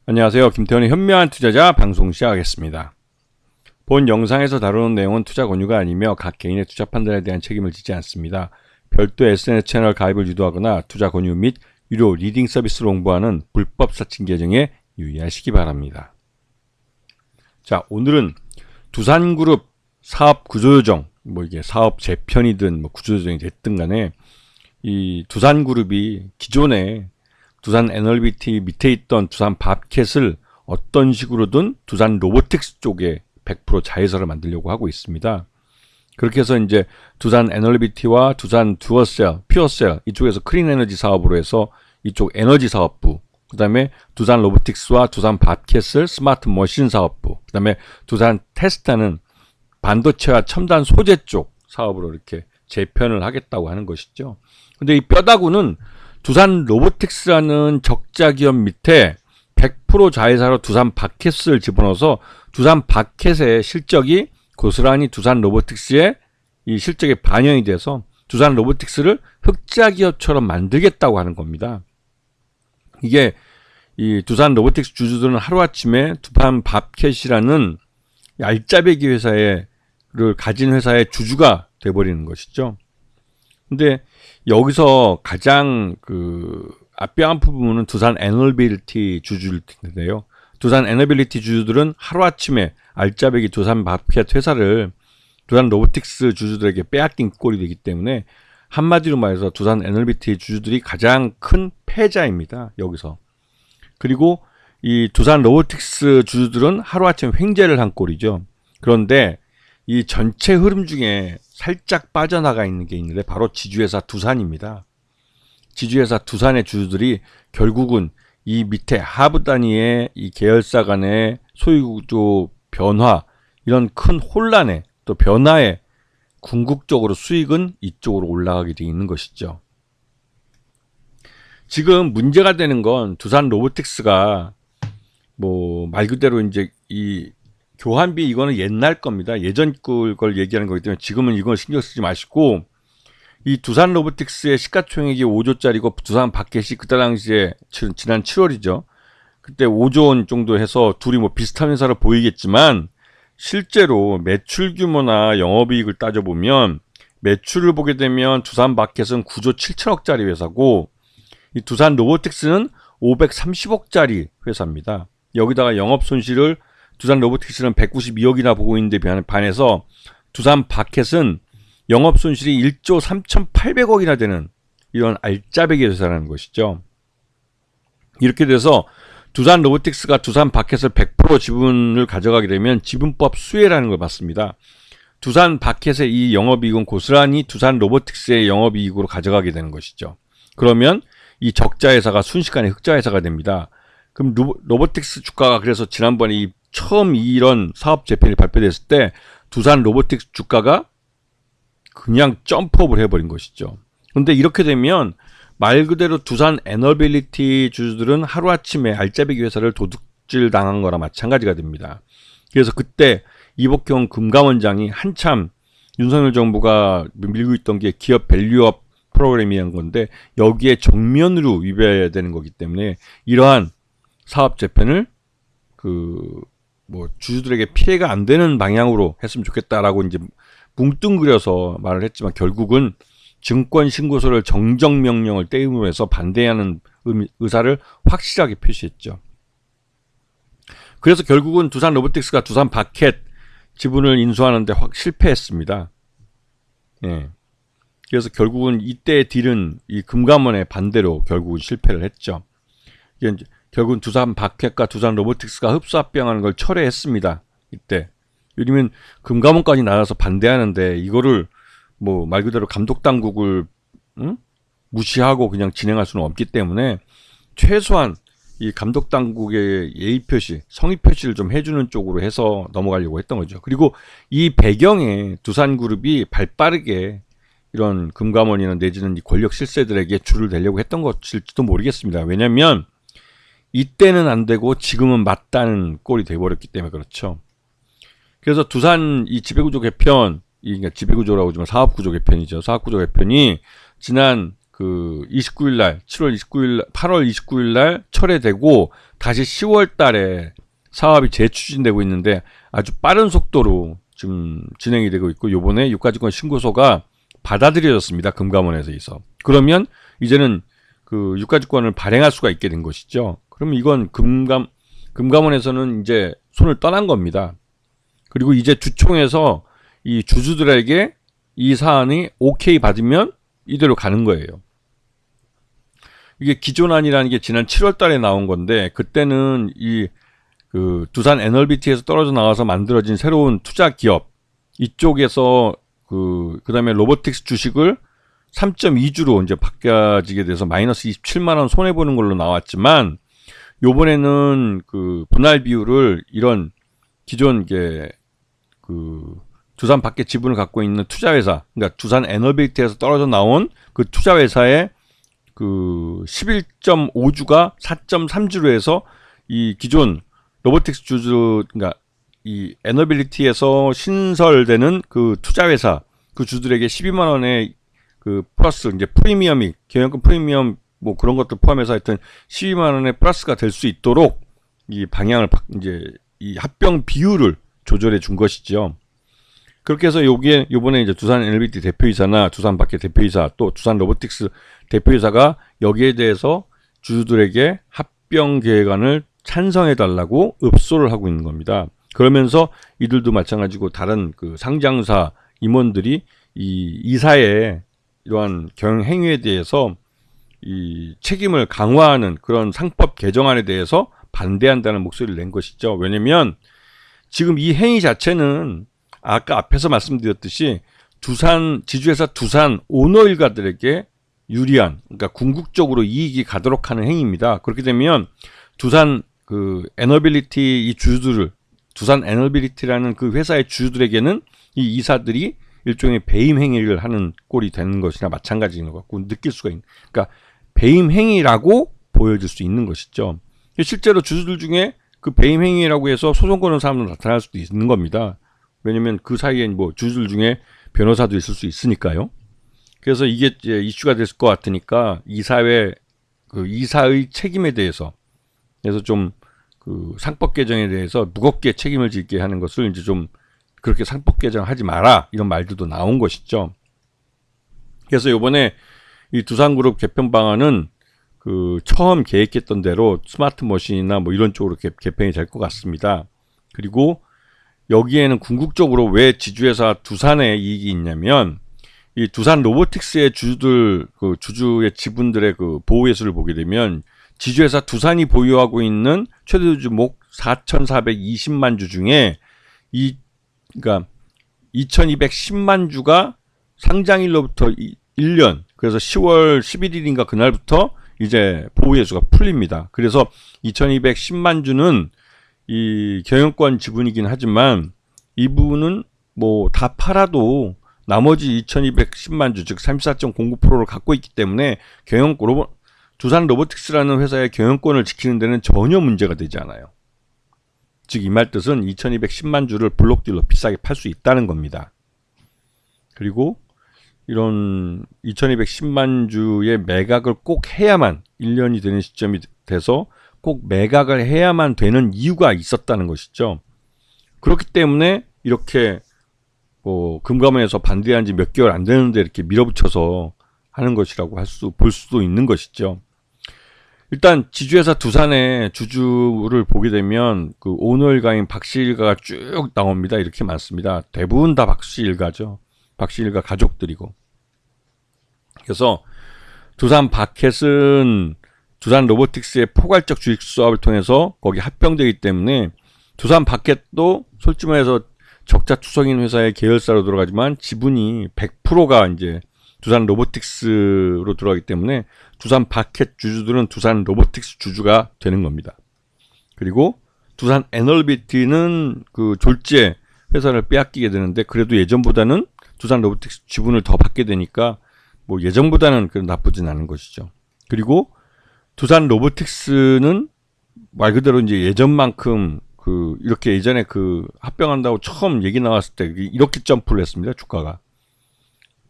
안녕하세요. 김태원의 현명한 투자자 방송 시작하겠습니다. 본 영상에서 다루는 내용은 투자 권유가 아니며 각 개인의 투자 판단에 대한 책임을 지지 않습니다. 별도 SNS 채널 가입을 유도하거나 투자 권유 및 유료 리딩 서비스를 홍보하는 불법 사칭 계정에 유의하시기 바랍니다. 자, 오늘은 두산그룹 사업 구조조정, 이게 사업 재편이든 구조조정이 됐든 간에 이 두산그룹이 기존에 두산 에너비티 밑에 있던 두산 밥캣을 어떤 식으로든 두산 로보틱스 쪽에 100% 자회사를 만들려고 하고 있습니다. 그렇게 해서 이제 두산 에너비티와 두산 퓨어셀 이쪽에서 클린 에너지 사업으로 해서 이쪽 에너지 사업부, 그 다음에 두산 로보틱스와 두산 밥캣을 스마트 머신 사업부, 그 다음에 두산 테스타는 반도체와 첨단 소재 쪽 사업으로 이렇게 재편을 하겠다고 하는 것이죠. 근데 이 뼈다구는 두산 로보틱스라는 적자 기업 밑에 100% 자회사로 두산 밥캣을 집어넣어서 두산 밥캣의 실적이 고스란히 두산 로보틱스의 이 실적에 반영이 돼서 두산 로보틱스를 흑자 기업처럼 만들겠다고 하는 겁니다. 이게 이 두산 로보틱스 주주들은 하루아침에 두산 밥캣이라는 알짜배기 회사를 가진 회사의 주주가 돼버리는 것이죠. 근데 여기서 가장 뼈아픈 부분은 두산 에너빌리티 주주일 텐데요. 두산 에너빌리티 주주들은 하루아침에 알짜배기 두산 밥캣 회사를 두산 로보틱스 주주들에게 빼앗긴 꼴이 되기 때문에 한마디로 말해서 두산 에너빌리티 주주들이 가장 큰 패자입니다. 여기서. 그리고 이 두산 로보틱스 주주들은 하루아침에 횡재를 한 꼴이죠. 그런데 이 전체 흐름 중에 살짝 빠져나가 있는 게 있는데 바로 지주회사 두산입니다. 지주회사 두산의 주주들이 결국은 이 밑에 하부 단위의 이 계열사 간의 소유구조 변화, 이런 큰 혼란에 또 변화에 궁극적으로 수익은 이쪽으로 올라가게 되어 있는 것이죠. 지금 문제가 되는 건 두산 로보틱스가 말 그대로 이제 이 교환비 이거는 옛날 겁니다. 예전 걸 얘기하는 거기 때문에 지금은 이건 신경 쓰지 마시고, 이 두산 로보틱스의 시가총액이 5조짜리고 두산 밥캣이 그때 당시에 지난 7월이죠. 그때 5조 원 정도 해서 둘이 비슷한 회사로 보이겠지만 실제로 매출 규모나 영업이익을 따져보면 매출을 보게 되면 두산 밥캣은 9조 7천억짜리 회사고 이 두산 로보틱스는 530억짜리 회사입니다. 여기다가 영업 손실을 두산 로보틱스는 192억이나 보고 있는데 반해서 두산 밥캣은 영업 손실이 1조 3,800억이나 되는 이런 알짜배기 회사라는 것이죠. 이렇게 돼서 두산 로보틱스가 두산 밥캣을 100% 지분을 가져가게 되면 지분법 수혜라는 걸 받습니다. 두산 밥캣의 이 영업이익은 고스란히 두산 로보틱스의 영업이익으로 가져가게 되는 것이죠. 그러면 이 적자 회사가 순식간에 흑자 회사가 됩니다. 그럼 로보틱스 주가가 그래서 지난번에 처음 이런 사업 재편이 발표됐을 때 두산 로보틱스 주가가 그냥 점프업을 해버린 것이죠. 근데 이렇게 되면 말 그대로 두산 에너빌리티 주주들은 하루아침에 알짜배기 회사를 도둑질 당한 거나 마찬가지가 됩니다. 그래서 그때 이복형 금감원장이 한참 윤석열 정부가 밀고 있던 게 기업 밸류업 프로그램이란 건데 여기에 정면으로 위배되는 거기 때문에 이러한 사업 재편을 주주들에게 피해가 안 되는 방향으로 했으면 좋겠다라고 이제 뭉뚱그려서 말을 했지만 결국은 증권신고소를 정정명령을 떼임으로 해서 반대하는 의사를 확실하게 표시했죠. 그래서 결국은 두산 로보틱스가 두산 밥캣 지분을 인수하는데 실패했습니다. 예. 그래서 결국은 이때의 딜은 이 금감원의 반대로 결국은 실패를 했죠. 결국은 두산 밥캣과 두산 로보틱스가 흡수합병하는 걸 철회했습니다. 이때. 요즘엔 금감원까지 나와서 반대하는데 이거를 말 그대로 감독당국을 무시하고 그냥 진행할 수는 없기 때문에 최소한 이 감독당국의 예의 표시, 성의 표시를 좀 해주는 쪽으로 해서 넘어가려고 했던 거죠. 그리고 이 배경에 두산그룹이 발빠르게 이런 금감원이나 내지는 이 권력 실세들에게 줄을 대려고 했던 것일지도 모르겠습니다. 왜냐하면 이때는 안 되고 지금은 맞다는 꼴이 돼버렸기 때문에 그렇죠. 그래서 두산 이 지배구조 개편, 그러니까 지배구조라고 하지만 사업구조 개편이죠. 사업구조 개편이 지난 그 29일 날, 7월 29일 날, 8월 29일 날 철회되고 다시 10월 달에 사업이 재추진되고 있는데 아주 빠른 속도로 지금 진행이 되고 있고, 요번에 유가증권 신고서가 받아들여졌습니다. 금감원에서 있어. 그러면 이제는 그 유가증권을 발행할 수가 있게 된 것이죠. 그럼 이건 금감원에서는 이제 손을 떠난 겁니다. 그리고 이제 주총에서 이 주주들에게 이 사안이 오케이 받으면 이대로 가는 거예요. 이게 기존안이라는 게 지난 7월 달에 나온 건데, 그때는 이 그 두산 NLBT에서 떨어져 나와서 만들어진 새로운 투자 기업 이쪽에서 그다음에 로보틱스 주식을 3.2주로 이제 바뀌어지게 돼서 마이너스 27만 원 손해 보는 걸로 나왔지만, 요번에는 그 분할 비율을 이런 기존 이게 그 두산 밖에 지분을 갖고 있는 투자회사, 그러니까 두산 에너빌티에서 떨어져 나온 그 투자회사의 그 11.5주가 4.3주로 해서 이 기존 로보틱스 주주, 그러니까 이 에너빌리티에서 신설되는 그 투자회사 그 주들에게 12만 원의 그 플러스 이제 프리미엄이 경영권 프리미엄 뭐 그런 것들 포함해서 하여튼 12만 원의 플러스가 될 수 있도록 이 방향을 이제 이 합병 비율을 조절해 준 것이죠. 그렇게 해서 여기에 요번에 이제 두산 NLBT 대표이사나 두산 밖의 대표이사 또 두산 로보틱스 대표이사가 여기에 대해서 주주들에게 합병 계획안을 찬성해 달라고 읍소를 하고 있는 겁니다. 그러면서 이들도 마찬가지고 다른 그 상장사 임원들이 이 이사의 이러한 경영 행위에 대해서 이 책임을 강화하는 그런 상법 개정안에 대해서 반대한다는 목소리를 낸 것이죠. 왜냐면 지금 이 행위 자체는 아까 앞에서 말씀드렸듯이 두산 지주회사 두산 오너 일가들에게 유리한, 그러니까 궁극적으로 이익이 가도록 하는 행위입니다. 그렇게 되면 두산 그 에너빌리티 이 주주들을 두산 에너빌리티라는 그 회사의 주주들에게는 이 이사들이 일종의 배임 행위를 하는 꼴이 되는 것이나 마찬가지인 것 같고 느낄 수가 있는, 그러니까 배임 행위라고 보여질 수 있는 것이죠. 실제로 주주들 중에 그 배임 행위라고 해서 소송 거는 사람도 나타날 수도 있는 겁니다. 왜냐면 그 사이엔 뭐 주주들 중에 변호사도 있을 수 있으니까요. 그래서 이게 이제 이슈가 됐을 것 같으니까 이사회 그 이사의 책임에 대해서 그래서 좀 그 상법 개정에 대해서 무겁게 책임을 지게 하는 것을 이제 좀 그렇게 상법 개정하지 마라 이런 말들도 나온 것이죠. 그래서 이번에 이 두산그룹 개편 방안은 그 처음 계획했던 대로 스마트 머신이나 뭐 이런 쪽으로 개편이 될 것 같습니다. 그리고 여기에는 궁극적으로 왜 지주회사 두산에 이익이 있냐면 이 두산 로보틱스의 주주들 그 주주의 지분들의 그 보호 예수를 보게 되면 지주회사 두산이 보유하고 있는 최대 주목 4,420만 주 중에 그러니까 2,210만 주가 상장일로부터 1년, 그래서 10월 11일인가 그날부터 이제 보호예수가 풀립니다. 그래서 2,210만 주는 이 경영권 지분이긴 하지만 이 부분은 뭐 다 팔아도 나머지 2,210만 주, 즉 34.09%를 갖고 있기 때문에 두산 로보틱스라는 회사의 경영권을 지키는 데는 전혀 문제가 되지 않아요. 즉 이 말 뜻은 2,210만 주를 블록딜로 비싸게 팔 수 있다는 겁니다. 그리고 이런 2,210만 주의 매각을 꼭 해야만 1년이 되는 시점이 돼서 꼭 매각을 해야만 되는 이유가 있었다는 것이죠. 그렇기 때문에 이렇게 뭐 금감원에서 반대한 지 몇 개월 안 되는데 이렇게 밀어붙여서 하는 것이라고 볼 수도 있는 것이죠. 일단 지주회사 두산의 주주를 보게 되면 그 오너 일가인 박씨 일가가 쭉 나옵니다. 이렇게 많습니다. 대부분 다 박씨 일가죠. 박씨 일가 가족들이고. 그래서 두산 바켓은 두산 로보틱스의 포괄적 주식 수합을 통해서 거기 합병되기 때문에 두산 바켓도 솔직히 말해서 적자 투성인 회사의 계열사로 들어가지만 지분이 100%가 이제 두산 로보틱스로 들어가기 때문에 두산 바켓 주주들은 두산 로보틱스 주주가 되는 겁니다. 그리고 두산 에너빌티는 그 졸지에 회사를 빼앗기게 되는데 그래도 예전보다는 두산 로보틱스 지분을 더 받게 되니까 뭐 예전보다는 나쁘진 않은 것이죠. 그리고 두산 로보틱스는 말 그대로 이제 예전만큼 그 이렇게 예전에 그 합병한다고 처음 얘기 나왔을 때 이렇게 점프를 했습니다. 주가가.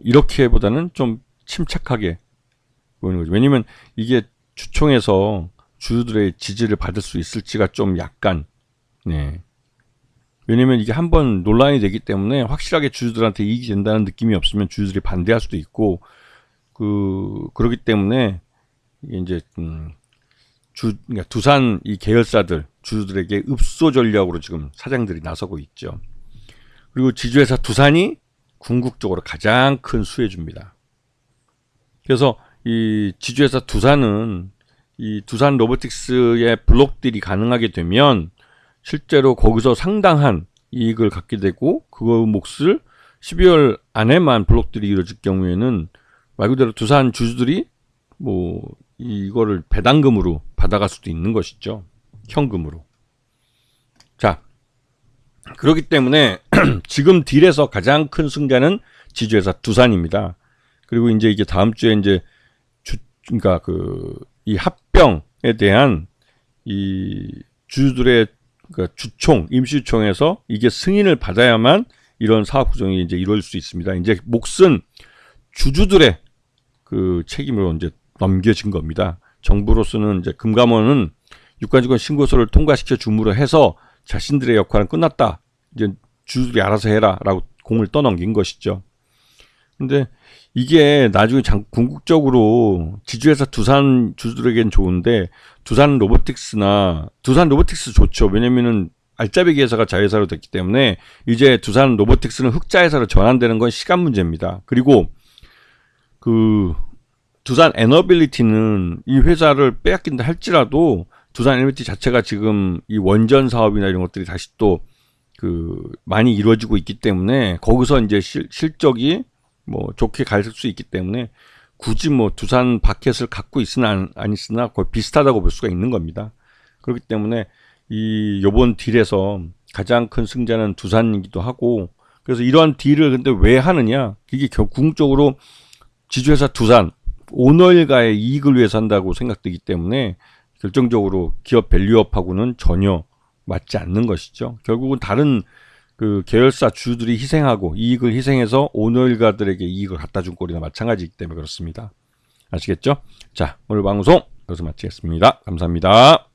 이렇게보다는 좀 침착하게 보이는 거죠. 왜냐면 이게 주총에서 주주들의 지지를 받을 수 있을지가 좀 약간, 네. 왜냐면 이게 한번 논란이 되기 때문에 확실하게 주주들한테 이익이 된다는 느낌이 없으면 주주들이 반대할 수도 있고, 그러기 때문에 이게 이제 그러니까 두산 이 계열사들 주주들에게 읍소 전략으로 지금 사장들이 나서고 있죠. 그리고 지주회사 두산이 궁극적으로 가장 큰 수혜주입니다. 그래서 이 지주회사 두산은 이 두산 로보틱스의 블록딜이 가능하게 되면 실제로 거기서 상당한 이익을 갖게 되고 그 몫을 12월 안에만 블록딜이 이루어질 경우에는 말 그대로 두산 주주들이 뭐 이거를 배당금으로 받아갈 수도 있는 것이죠. 현금으로. 자, 그렇기 때문에 지금 딜에서 가장 큰 승자는 지주회사 두산입니다. 그리고 이제 이게 다음 주에 이제 그러니까 이 합병에 대한 이 주주들의 그러니까 주총, 임시주총에서 이게 승인을 받아야만 이런 사업 구성이 이제 이루어질 수 있습니다. 이제 몫은 주주들의 그 책임으로 이제 넘겨진 겁니다. 정부로서는 이제 금감원은 유가증권 신고서를 통과시켜 줌으로 해서 자신들의 역할은 끝났다. 이제 주주들이 알아서 해라라고 공을 떠넘긴 것이죠. 근데 이게 나중에 궁극적으로 지주회사 두산 주주들에겐 좋은데 두산 로보틱스 좋죠. 왜냐면은 알짜배기 회사가 자회사로 됐기 때문에 이제 두산 로보틱스는 흑자회사로 전환되는 건 시간 문제입니다. 그리고 두산 에너빌리티는 이 회사를 빼앗긴다 할지라도 두산 에너빌리티 자체가 지금 이 원전 사업이나 이런 것들이 다시 또 많이 이루어지고 있기 때문에 거기서 이제 실적이 뭐 좋게 갈 수 있기 때문에 굳이 뭐 두산 바켓을 갖고 있으나 안 있으나 거의 비슷하다고 볼 수가 있는 겁니다. 그렇기 때문에 요번 딜에서 가장 큰 승자는 두산이기도 하고, 그래서 이러한 딜을 근데 왜 하느냐, 이게 궁극적으로 지주회사 두산 오너일가의 이익을 위해서 한다고 생각되기 때문에 결정적으로 기업 밸류업하고는 전혀 맞지 않는 것이죠. 결국은 다른 계열사 주주들이 희생하고 이익을 희생해서 오너일가들에게 이익을 갖다 준 꼴이나 마찬가지이기 때문에 그렇습니다. 아시겠죠? 자, 오늘 방송 여기서 마치겠습니다. 감사합니다.